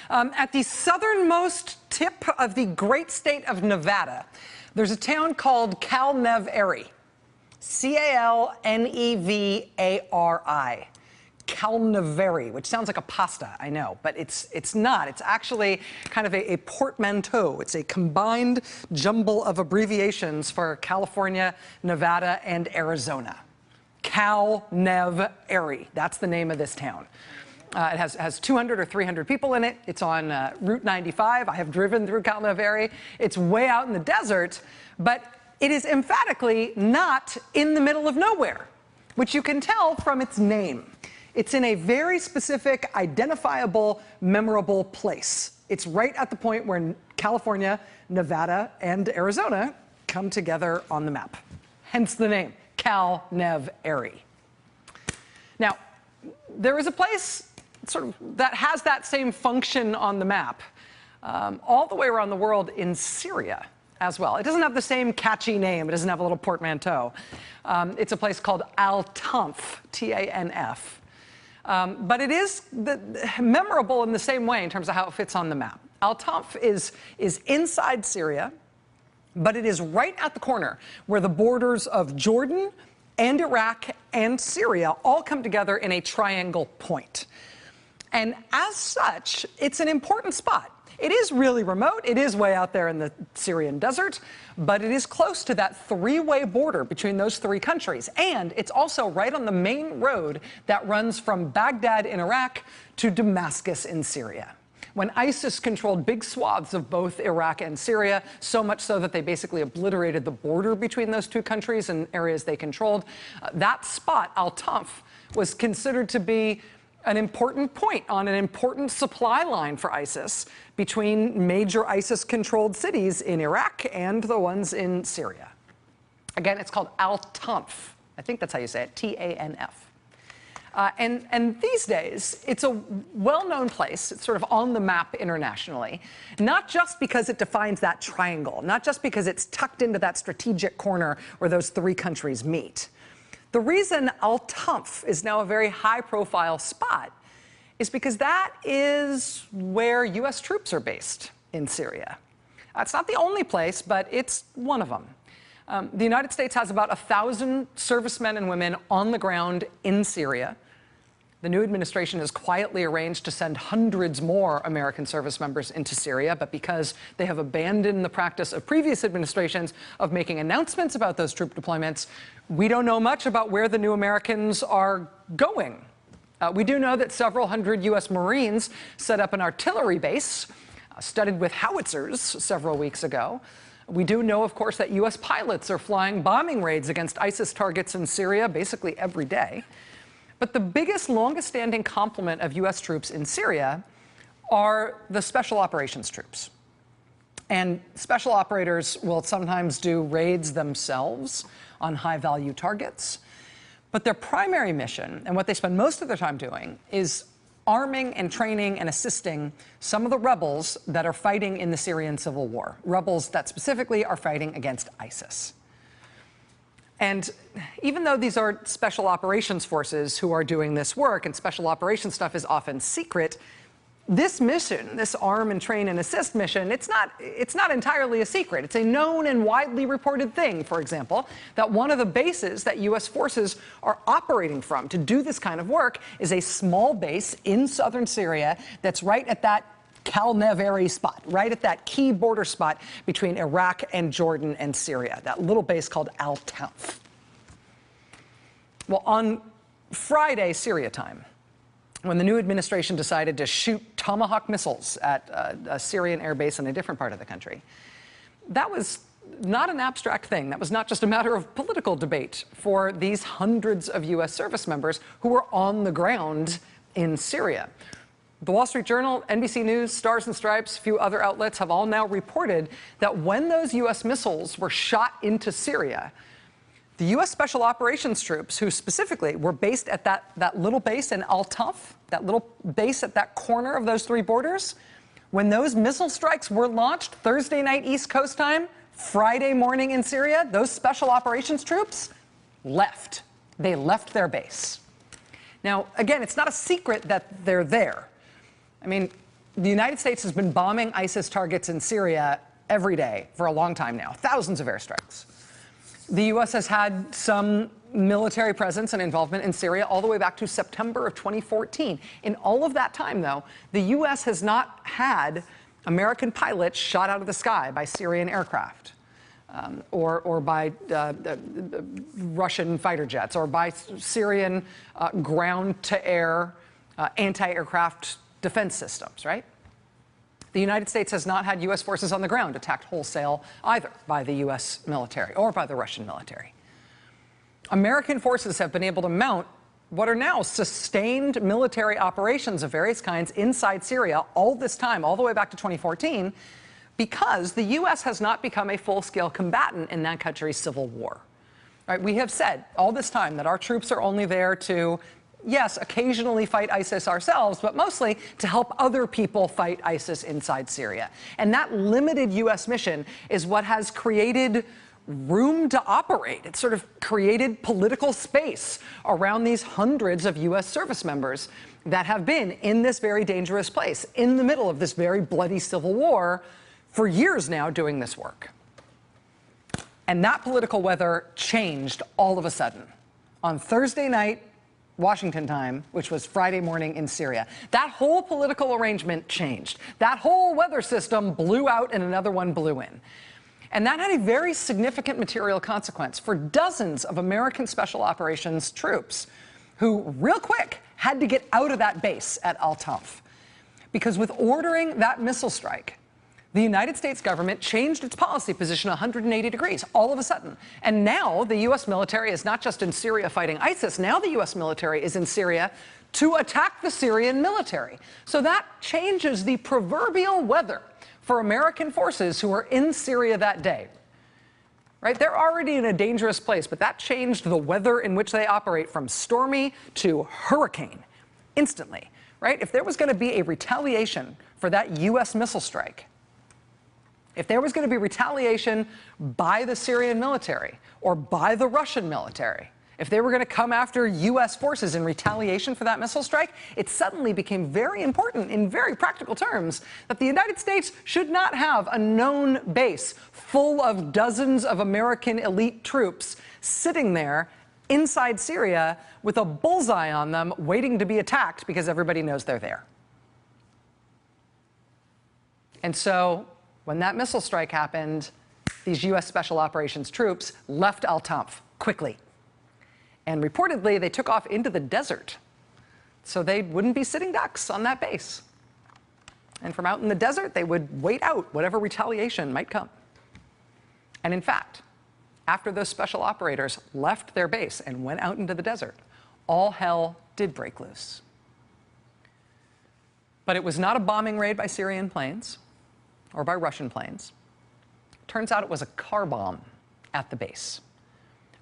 At the southernmost tip of the great state of Nevada, there's a town called Calnevari. C-A-L-N-E-V-A-R-I. Calnevari, which sounds like a pasta, I know, but it's not. It's actually kind of a portmanteau. It's a combined jumble of abbreviations for California, Nevada, and Arizona. Calnevari, that's the name of this town. It has 200 or 300 people in it. It's on Route 95. I have driven through Calnevari. It's way out in the desert, but it is emphatically not in the middle of nowhere, which you can tell from its name. It's in a very specific, identifiable, memorable place. It's right at the point where California, Nevada, and Arizona come together on the map. Hence the name, Calnevari. Now, there is a place that has that same function on the map all the way around the world in Syria as well. It doesn't have the same catchy name. It doesn't have a little portmanteau. It's a place called Al-Tanf, T-A-N-F. But it is memorable in the same way in terms of how it fits on the map. Al-Tanf is inside Syria, but it is right at the corner where the borders of Jordan and Iraq and Syria all come together in a triangle point. And as such, it's an important spot. It is really remote. It is way out there in the Syrian desert, but it is close to that three-way border between those three countries. And it's also right on the main road that runs from Baghdad in Iraq to Damascus in Syria. When ISIS controlled big swaths of both Iraq and Syria, so much so that they basically obliterated the border between those two countries and areas they controlled, that spot, Al-Tanf, was considered to be an important point on an important supply line for ISIS between major ISIS-controlled cities in Iraq and the ones in Syria. Again, it's called Al-Tanf. I think that's how you say it, T-A-N-F. And these days, it's a well-known place. It's sort of on the map internationally, not just because it defines that triangle, not just because it's tucked into that strategic corner where those three countries meet. The reason Al-Tanf is now a very high-profile spot is because that is where U.S. troops are based in Syria. It's not the only place, but it's one of them. The United States has about 1,000 servicemen and women on the ground in Syria. The new administration has quietly arranged to send hundreds more American service members into Syria, but because they have abandoned the practice of previous administrations of making announcements about those troop deployments, we don't know much about where the new Americans are going. We do know that several hundred U.S. Marines set up an artillery base studded with howitzers several weeks ago. We do know, of course, that U.S. pilots are flying bombing raids against ISIS targets in Syria basically every day. But the biggest, longest-standing complement of U.S. troops in Syria are the special operations troops. And special operators will sometimes do raids themselves on high-value targets. But their primary mission, and what they spend most of their time doing, is arming and training and assisting some of the rebels that are fighting in the Syrian civil war, rebels that specifically are fighting against ISIS. And even though these are special operations forces who are doing this work, and special operations stuff is often secret, this mission, this arm and train and assist mission, it's not entirely a secret. It's a known and widely reported thing, for example, that one of the bases that U.S. forces are operating from to do this kind of work is a small base in southern Syria that's right at that Calnevari spot, right at that key border spot between Iraq and Jordan and Syria, that little base called Al-Tanf. Well, on Friday, Syria time, when the new administration decided to shoot Tomahawk missiles at a Syrian air base in a different part of the country, that was not an abstract thing. That was not just a matter of political debate for these hundreds of U.S. service members who were on the ground in Syria. The Wall Street Journal, NBC News, Stars and Stripes, a few other outlets have all now reported that when those U.S. missiles were shot into Syria, the U.S. Special Operations troops, who specifically were based at that little base in Al-Tanf, that little base at that corner of those three borders, when those missile strikes were launched Thursday night East Coast time, Friday morning in Syria, those Special Operations troops left. They left their base. Now, again, it's not a secret that they're there. I mean, The United States has been bombing ISIS targets in Syria every day for a long time now, thousands of airstrikes. The U.S. has had some military presence and involvement in Syria all the way back to September of 2014. In all of that time, though, the U.S. has not had American pilots shot out of the sky by Syrian aircraft or by Russian fighter jets or by Syrian ground-to-air anti-aircraft defense systems, right? The United States has not had U.S. forces on the ground attacked wholesale either by the U.S. military or by the Russian military. American forces have been able to mount what are now sustained military operations of various kinds inside Syria all this time, all the way back to 2014, because the U.S. has not become a full-scale combatant in that country's civil war. Right? We have said all this time that our troops are only there to, yes, occasionally fight ISIS ourselves, but mostly to help other people fight ISIS inside Syria. And that limited U.S. mission is what has created room to operate. It's sort of created political space around these hundreds of U.S. service members that have been in this very dangerous place, in the middle of this very bloody civil war, for years now doing this work. And that political weather changed all of a sudden on Thursday night, Washington time, which was Friday morning in Syria. That whole political arrangement changed. That whole weather system blew out and another one blew in. And that had a very significant material consequence for dozens of American Special Operations troops who, real quick, had to get out of that base at Al-Tanf. Because with ordering that missile strike, the United States government changed its policy position 180 degrees all of a sudden. And now the U.S. military is not just in Syria fighting ISIS. Now the U.S. military is in Syria to attack the Syrian military. So that changes the proverbial weather for American forces who are in Syria that day. Right? They're already in a dangerous place, but that changed the weather in which they operate from stormy to hurricane instantly. Right? If there was going to be a retaliation for that U.S. missile strike, if there was going to be retaliation by the Syrian military or by the Russian military, if they were going to come after U.S. forces in retaliation for that missile strike, it suddenly became very important in very practical terms that the United States should not have a known base full of dozens of American elite troops sitting there inside Syria with a bullseye on them waiting to be attacked because everybody knows they're there. And so when that missile strike happened, these U.S. Special Operations troops left Al-Tanf quickly. And reportedly, they took off into the desert so they wouldn't be sitting ducks on that base. And from out in the desert, they would wait out whatever retaliation might come. And in fact, after those special operators left their base and went out into the desert, all hell did break loose. But it was not a bombing raid by Syrian planes or by Russian planes. Turns out it was a car bomb at the base.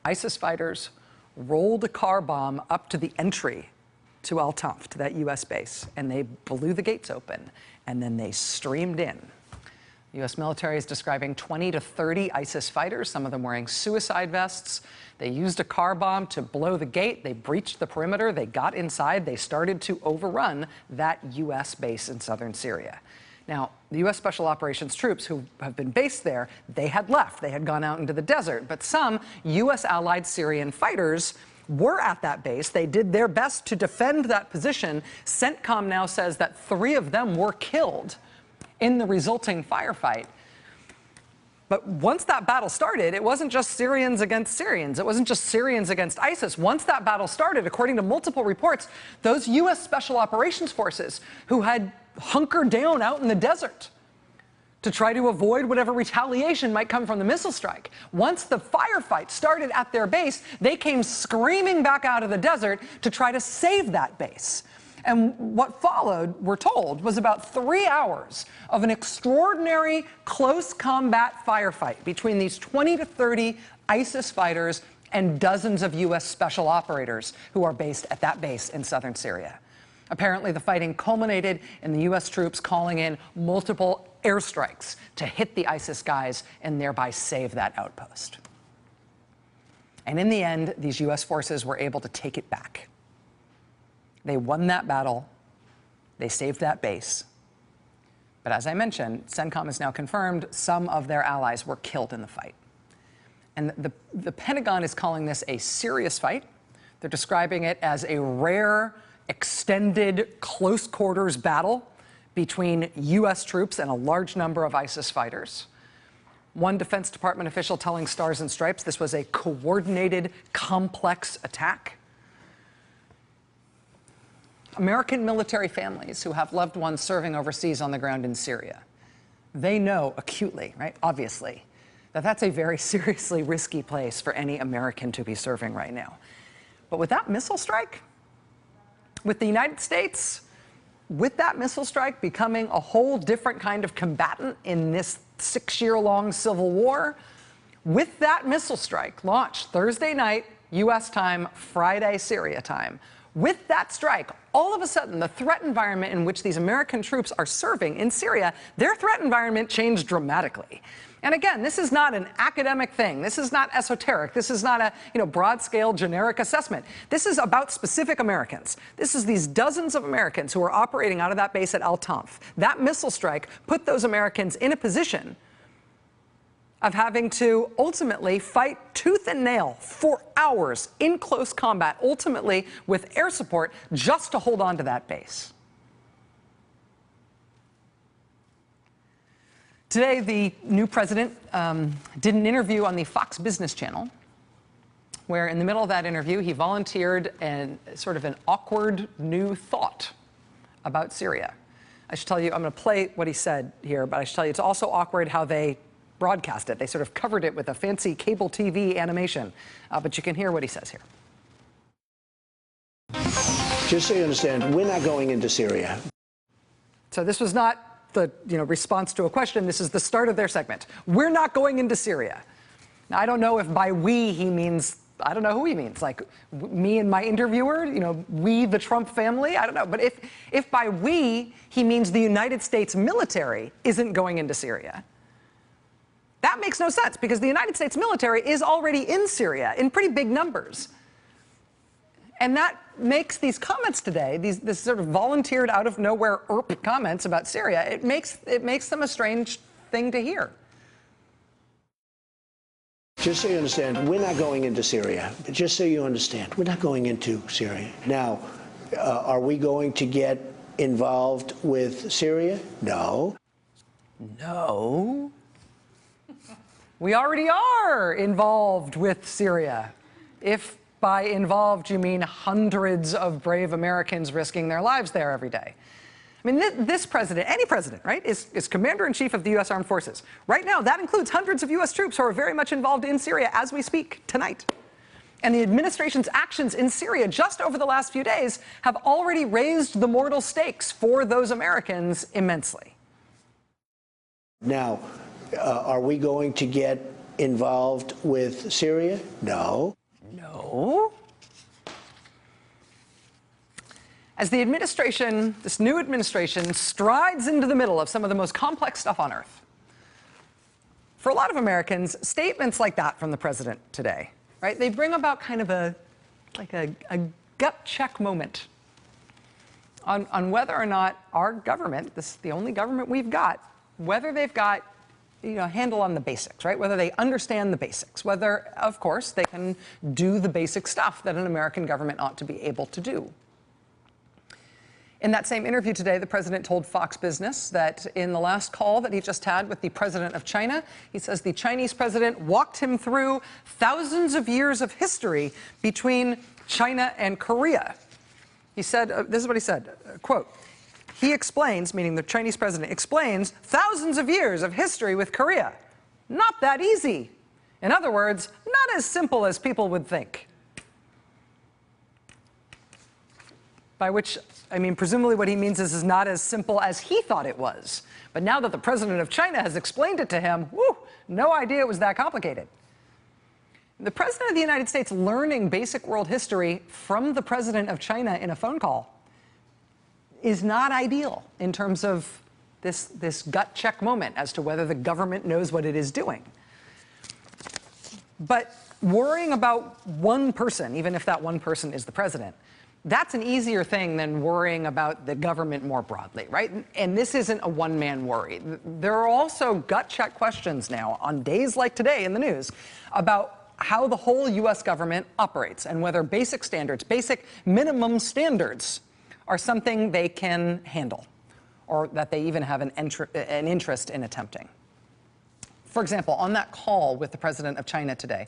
ISIS fighters rolled a car bomb up to the entry to Al-Tanf, to that U.S. base, and they blew the gates open, and then they streamed in. The U.S. military is describing 20 to 30 ISIS fighters, some of them wearing suicide vests. They used a car bomb to blow the gate. They breached the perimeter. They got inside. They started to overrun that U.S. base in southern Syria. Now, the U.S. Special Operations troops who have been based there, they had left. They had gone out into the desert. But some U.S. allied Syrian fighters were at that base. They did their best to defend that position. CENTCOM now says that 3 of them were killed in the resulting firefight. But once that battle started, it wasn't just Syrians against Syrians. It wasn't just Syrians against ISIS. Once that battle started, according to multiple reports, those U.S. Special Operations forces who had hunkered down out in the desert to try to avoid whatever retaliation might come from the missile strike. Once the firefight started at their base, they came screaming back out of the desert to try to save that base. And what followed, we're told, was about 3 hours of an extraordinary close combat firefight between these 20 to 30 ISIS fighters and dozens of U.S. special operators who are based at that base in southern Syria. Apparently, the fighting culminated in the U.S. troops calling in multiple airstrikes to hit the ISIS guys and thereby save that outpost. And in the end, these U.S. forces were able to take it back. They won that battle. They saved that base. But as I mentioned, CENTCOM has now confirmed some of their allies were killed in the fight. And the Pentagon is calling this a serious fight. They're describing it as a rare, extended, close quarters battle between U.S. troops and a large number of ISIS fighters. One Defense Department official telling Stars and Stripes this was a coordinated, complex attack. American military families who have loved ones serving overseas on the ground in Syria, they know acutely, right, obviously, that that's a very seriously risky place for any American to be serving right now. But with that missile strike, with the United States, with that missile strike becoming a whole different kind of combatant in this 6-year-long civil war, with that missile strike launched Thursday night, U.S. time, Friday, Syria time, with that strike, all of a sudden, the threat environment in which these American troops are serving in Syria, their threat environment changed dramatically. And again, this is not an academic thing. This is not esoteric. This is not a broad-scale generic assessment. This is about specific Americans. This is these dozens of Americans who are operating out of that base at Al Tanf. That missile strike put those Americans in a position of having to ultimately fight tooth and nail for hours in close combat, ultimately with air support, just to hold on to that base. Today, the new president did an interview on the Fox Business Channel, where in the middle of that interview, he volunteered sort of an awkward new thought about Syria. I should tell you, I'm going to play what he said here, but I should tell you, it's also awkward how they broadcast it. They sort of covered it with a fancy cable TV animation, but you can hear what he says here. Just so you understand, we're not going into Syria. So this was not the response to a question. This is the start of their segment. We're not going into Syria. Now, I don't know if by we he means, I don't know who he means, like me and my interviewer, we, the Trump family, I don't know. But if by we he means the United States military isn't going into Syria, that makes no sense, because the United States military is already in Syria in pretty big numbers. And that makes these comments today, this sort of volunteered out of nowhere comments about Syria, it makes them a strange thing to hear. Just so you understand, we're not going into Syria. Just so you understand, we're not going into Syria. Now, are we going to get involved with Syria? No. No. We already are involved with Syria. If by involved you mean hundreds of brave Americans risking their lives there every day. I mean, this president, any president, right, is commander-in-chief of the U.S. Armed Forces. Right now, that includes hundreds of U.S. troops who are very much involved in Syria as we speak tonight. And the administration's actions in Syria just over the last few days have already raised the mortal stakes for those Americans immensely. Now, are we going to get involved with Syria? No. No. As the administration, this new administration, strides into the middle of some of the most complex stuff on earth, for a lot of Americans, statements like that from the president today, right, they bring about kind of a gut check moment on whether or not our government, this is the only government we've got, whether they've got a handle on the basics, right? Whether they understand the basics, whether, of course, they can do the basic stuff that an American government ought to be able to do. In that same interview today, the president told Fox Business that in the last call that he just had with the president of China, he says the Chinese president walked him through thousands of years of history between China and Korea. He said, this is what he said, quote, he explains, meaning the Chinese president explains, thousands of years of history with Korea. Not that easy. In other words, not as simple as people would think. By which, I mean, presumably what he means is not as simple as he thought it was. But now that the president of China has explained it to him, whew, no idea it was that complicated. The president of the United States learning basic world history from the president of China in a phone call is not ideal in terms of this gut check moment as to whether the government knows what it is doing. But worrying about one person, even if that one person is the president, That's an easier thing than worrying about the government more broadly, right? And this isn't a one-man worry. There are also gut check questions now on days like today in the news about how the whole U.S. government operates and whether basic standards, basic minimum standards, are something they can handle or that they even have an interest in attempting. For example, on that call with the president of China today,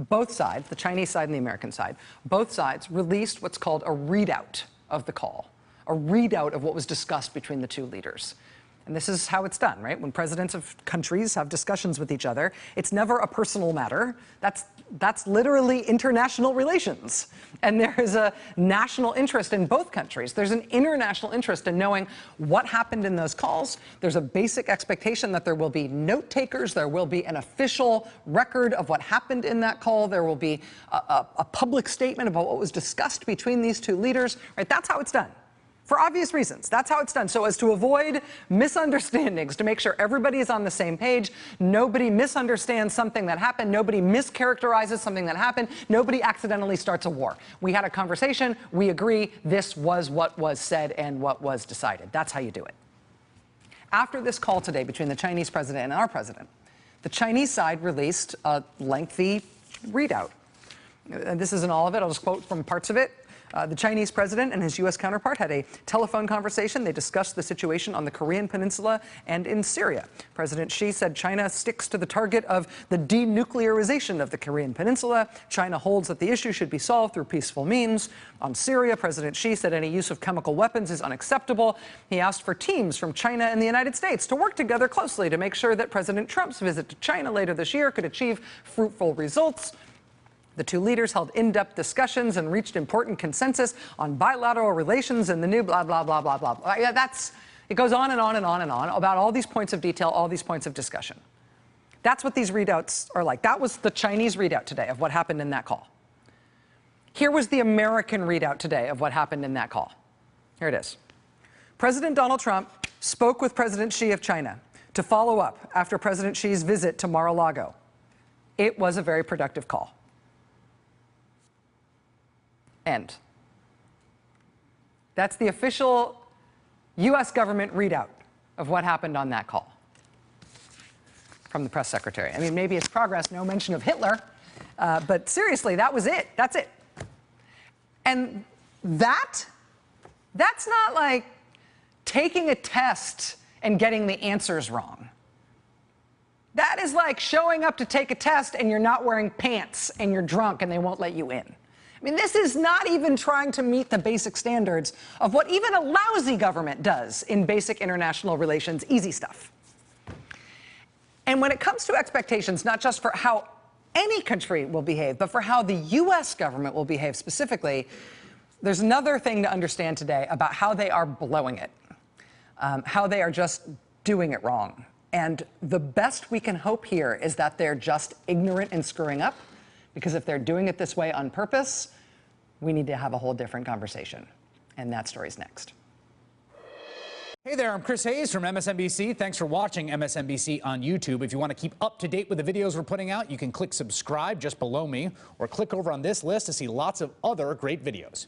both sides, the Chinese side and the American side, both sides released what's called a readout of the call, a readout of what was discussed between the two leaders. And this is how it's done, right? When presidents of countries have discussions with each other, it's never a personal matter. That's literally international relations. And there is a national interest in both countries. There's an international interest in knowing what happened in those calls. There's a basic expectation that there will be note takers. There will be an official record of what happened in that call. There will be a public statement about what was discussed between these two leaders, right? That's how it's done. For obvious reasons, that's how it's done. So as to avoid misunderstandings, to make sure everybody is on the same page, nobody misunderstands something that happened, nobody mischaracterizes something that happened, nobody accidentally starts a war. We had a conversation, we agree, this was what was said and what was decided. That's how you do it. After this call today between the Chinese president and our president, the Chinese side released a lengthy readout. And this isn't all of it, I'll just quote from parts of it. The Chinese president and his U.S. counterpart had a telephone conversation. They discussed the situation on the Korean Peninsula and in Syria. President Xi said China sticks to the target of the denuclearization of the Korean Peninsula. China holds that the issue should be solved through peaceful means. On Syria, President Xi said any use of chemical weapons is unacceptable. He asked for teams from China and the United States to work together closely to make sure that President Trump's visit to China later this year could achieve fruitful results. The two leaders held in-depth discussions and reached important consensus on bilateral relations and the new blah, blah, blah, blah, blah. Yeah, it goes on and on and on and on about all these points of detail, all these points of discussion. That's what these readouts are like. That was the Chinese readout today of what happened in that call. Here was the American readout today of what happened in that call. Here it is. President Donald Trump spoke with President Xi of China to follow up after President Xi's visit to Mar-a-Lago. It was a very productive call. End. That's the official U.S. government readout of what happened on that call from the press secretary. I mean, maybe it's progress, no mention of Hitler, but seriously, that was it. That's it. And that's not like taking a test and getting the answers wrong. That is like showing up to take a test and you're not wearing pants and you're drunk and they won't let you in. I mean, this is not even trying to meet the basic standards of what even a lousy government does in basic international relations, easy stuff. And when it comes to expectations, not just for how any country will behave, but for how the U.S. government will behave specifically, there's another thing to understand today about how they are blowing it, how they are just doing it wrong. And the best we can hope here is that they're just ignorant and screwing up, because if they're doing it this way on purpose, we need to have a whole different conversation. And that story's next. Hey there, I'm Chris Hayes from MSNBC. Thanks for watching MSNBC on YouTube. If you want to keep up to date with the videos we're putting out, you can click subscribe just below me or click over on this list to see lots of other great videos.